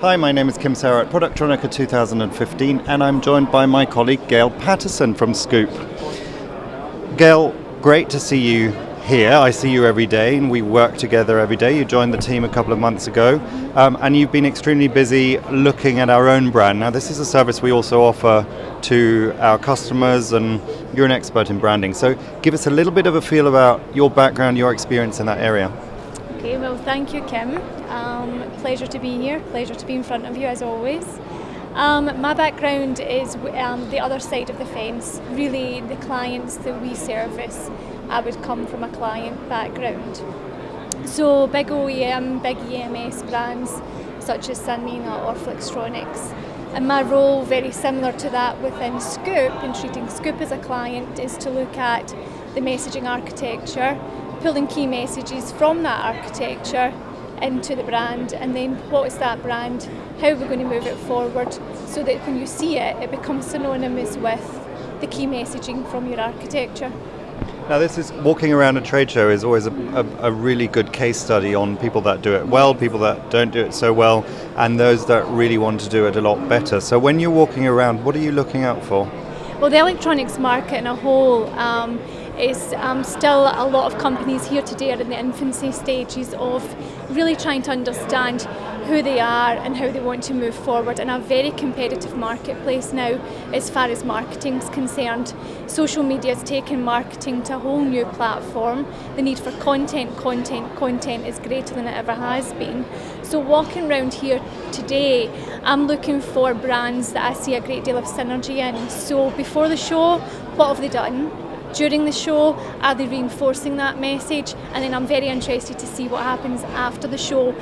Hi, my name is Kim Sauer at Productronica 2015, and I'm joined by my colleague Gayle Paterson from Scoop. Gayle, great to see you here. I see you every day, and we work together every day. You joined the team a couple of months ago, and you've been extremely busy looking at our own brand. Now, this is a service we also offer to our customers, and you're an expert in branding. So give us a little bit of a feel about your background, your experience in that area. Okay, well, thank you, Kim. Pleasure to be here, pleasure to be in front of you as always. My background is the other side of the fence. Really, the clients that we service, I would come from a client background. So big OEM, big EMS brands such as Sanmina or Productronica. And my role, very similar to that within Scoop, and treating Scoop as a client, is to look at the messaging architecture, pulling key messages from that architecture into the brand, and then what is that brand, how we're going to move it forward so that when you see it, it becomes synonymous with the key messaging from your architecture. Now, this is walking around a trade show is always a really good case study on people that do it well, people that don't do it so well, and those that really want to do it a lot better. So when you're walking around, what are you looking out for? Well, the electronics market in a whole is still a lot of companies here today are in the infancy stages of really trying to understand who they are and how they want to move forward in a very competitive marketplace now as far as marketing is concerned. Social media has taken marketing to a whole new platform. The need for content is greater than it ever has been. So walking around here today, I'm looking for brands that I see a great deal of synergy in. So before the show, what have they done? During the show, are they reinforcing that message? And then I'm very interested to see what happens after the show.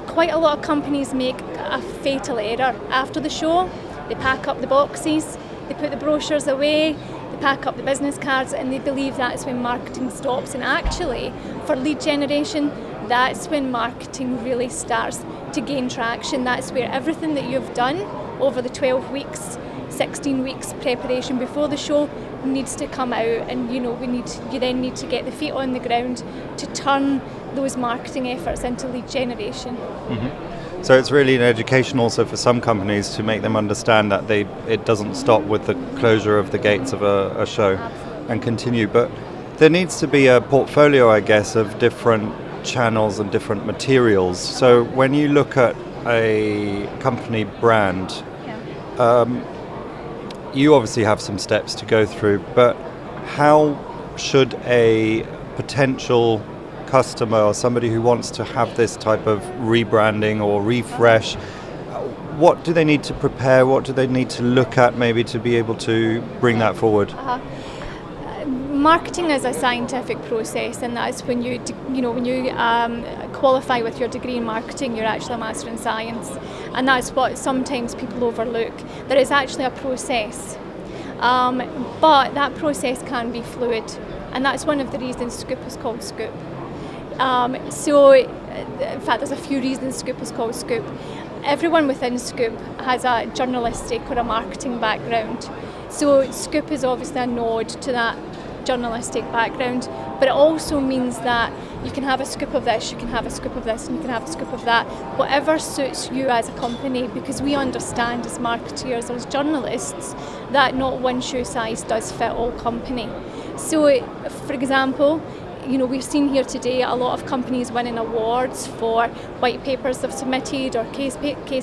Quite a lot of companies make a fatal error after the show. They pack up the boxes, they put the brochures away, they pack up the business cards, and they believe that's when marketing stops. And actually, for lead generation, that's when marketing really starts to gain traction. That's where everything that you've done over the 12 weeks, 16 weeks preparation before the show needs to come out, and you then need to get the feet on the ground to turn those marketing efforts into lead generation. Mm-hmm. So it's really an education also for some companies to make them understand that it doesn't stop with the closure of the gates of a show. Absolutely. And continue. But there needs to be a portfolio, I guess, of different channels and different materials. So when you look at a company brand, you obviously have some steps to go through, but how should a potential customer or somebody who wants to have this type of rebranding or refresh, what do they need to prepare? What do they need to look at maybe to be able to bring that forward? Marketing is a scientific process, and that's when you qualify with your degree in marketing, you're actually a master in science, and that's what sometimes people overlook. There is actually a process, but that process can be fluid, and that's one of the reasons Scoop is called Scoop. So, in fact, there's a few reasons Scoop is called Scoop. Everyone within Scoop has a journalistic or a marketing background. So Scoop is obviously a nod to that journalistic background, but it also means that you can have a scoop of this, you can have a scoop of this, and you can have a scoop of that, whatever suits you as a company, because we understand as marketeers, as journalists, that not one shoe size does fit all company. So, for example, we've seen here today a lot of companies winning awards for white papers they've submitted or case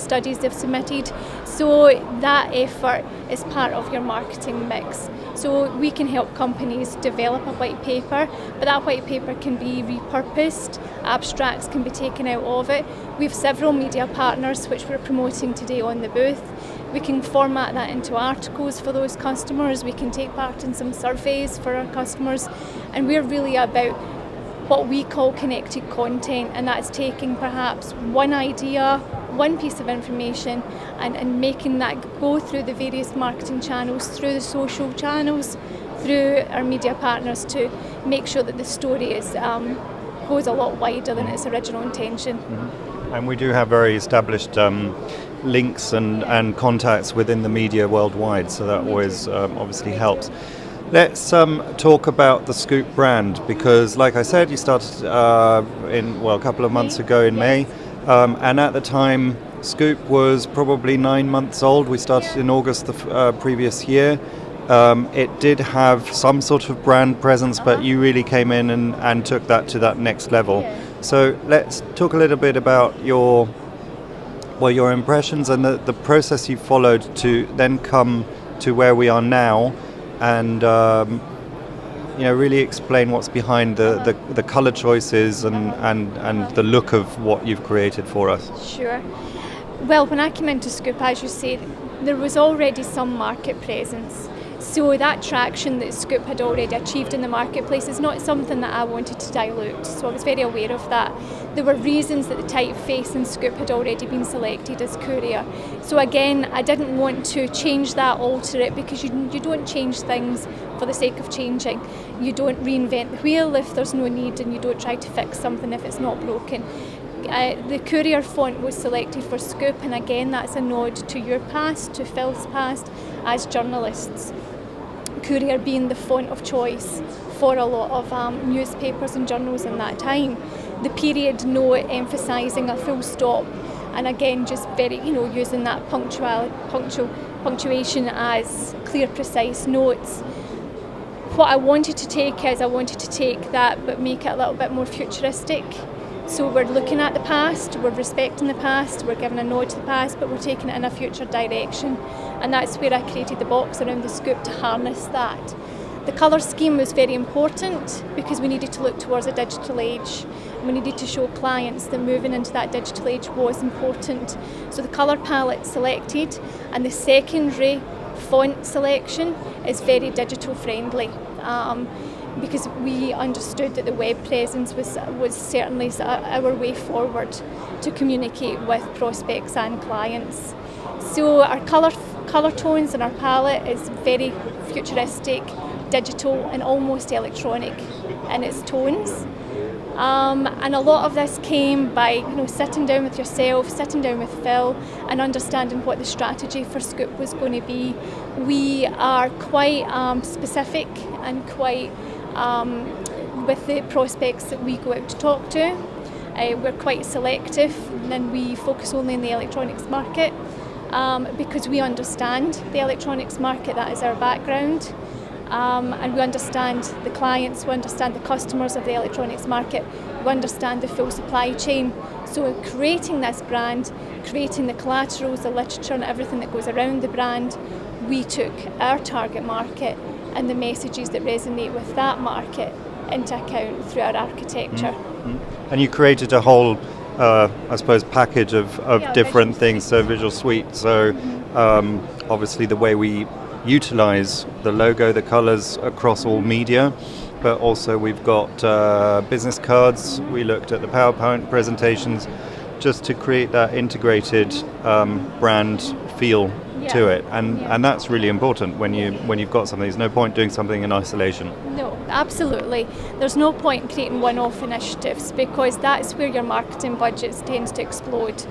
studies they've submitted. So that effort is part of your marketing mix. So we can help companies develop a white paper, but that white paper can be repurposed, abstracts can be taken out of it. We have several media partners which we're promoting today on the booth. We can format that into articles for those customers. We can take part in some surveys for our customers. And we're really about what we call connected content, and that's taking perhaps one idea, one piece of information, and making that go through the various marketing channels, through the social channels, through our media partners to make sure that the story goes a lot wider than its original intention. Mm-hmm. And we do have very established links and contacts within the media worldwide, so that always obviously helps. Let's talk about the Scoop brand, because like I said, you started a couple of months ago in May, and at the time Scoop was probably 9 months old. We started in August the previous year. It did have some sort of brand presence, but you really came in and took that to that next level. Yeah. So let's talk a little bit about your impressions and the process you followed to then come to where we are now, and really explain what's behind the color choices and the look of what you've created for us. Sure. Well, when I came into Scoop, as you say, there was already some market presence. So that traction that Scoop had already achieved in the marketplace is not something that I wanted to dilute. So I was very aware of that. There were reasons that the typeface in Scoop had already been selected as courier. So again, I didn't want to change that, alter it, because you don't change things for the sake of changing. You don't reinvent the wheel if there's no need, and you don't try to fix something if it's not broken. The courier font was selected for Scoop, and again that's a nod to your past, to Phil's past as journalists. Courier being the font of choice for a lot of newspapers and journals in that time. The period note emphasising a full stop, and again just very, using that punctuation as clear, precise notes. What I wanted to take that but make it a little bit more futuristic. So we're looking at the past, we're respecting the past, we're giving a nod to the past, but we're taking it in a future direction. And that's where I created the box around the Scoop to harness that. The colour scheme was very important because we needed to look towards a digital age. We needed to show clients that moving into that digital age was important. So the colour palette selected, and the secondary font selection is very digital friendly. Because we understood that the web presence was certainly our way forward to communicate with prospects and clients. So our colour tones and our palette is very futuristic, digital and almost electronic in its tones. And a lot of this came by sitting down with yourself, sitting down with Phil, and understanding what the strategy for Scoop was going to be. We are quite specific and quite with the prospects that we go out to talk to. We're quite selective, and we focus only in the electronics market because we understand the electronics market. That is our background. And we understand the clients, we understand the customers of the electronics market, we understand the full supply chain. So in creating this brand, creating the collaterals, the literature and everything that goes around the brand, we took our target market and the messages that resonate with that market into account through our architecture. Mm-hmm. And you created a whole, package of different things, so visual suite. So obviously the way we utilize the logo, the colors across all media, but also we've got business cards. We looked at the PowerPoint presentations just to create that integrated brand feel to it, and that's really important when you've got something. There's no point doing something in isolation. No, absolutely. There's no point in creating one-off initiatives because that's where your marketing budgets tends to explode.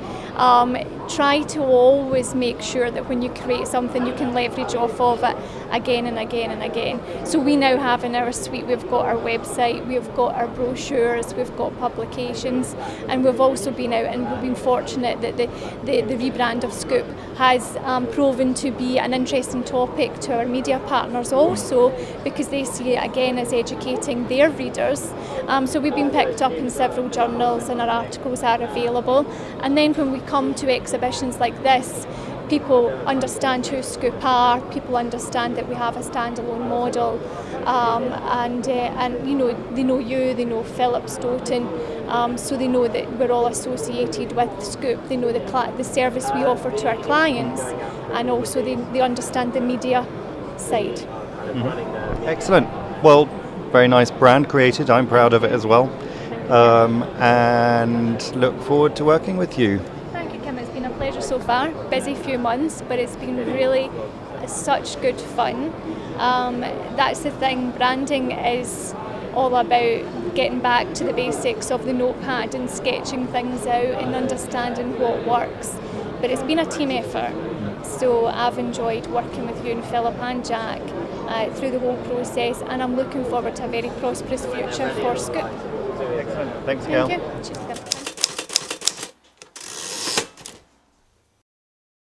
Try to always make sure that when you create something you can leverage off of it again and again and again. So we now have in our suite, we've got our website, we've got our brochures, we've got publications, and we've also been out and we've been fortunate that the rebrand of Scoop has proven to be an interesting topic to our media partners also, because they see it again as educating their readers. So we've been picked up in several journals and our articles are available. And then when we come to exhibitions like this, people understand who Scoop are, people understand that we have a standalone model, and they know you, they know Philip Stoughton, so they know that we're all associated with Scoop, they know the service we offer to our clients, and also they understand the media side. Mm-hmm. Excellent. Well, very nice brand created, I'm proud of it as well, and look forward to working with you. It's been a pleasure so far. Busy few months, but it's been really such good fun. That's the thing, branding is all about getting back to the basics of the notepad and sketching things out and understanding what works. But it's been a team effort, so I've enjoyed working with you and Philip and Jack through the whole process, and I'm looking forward to a very prosperous future for Scoop. Excellent. Thanks, Gayle. Thank you.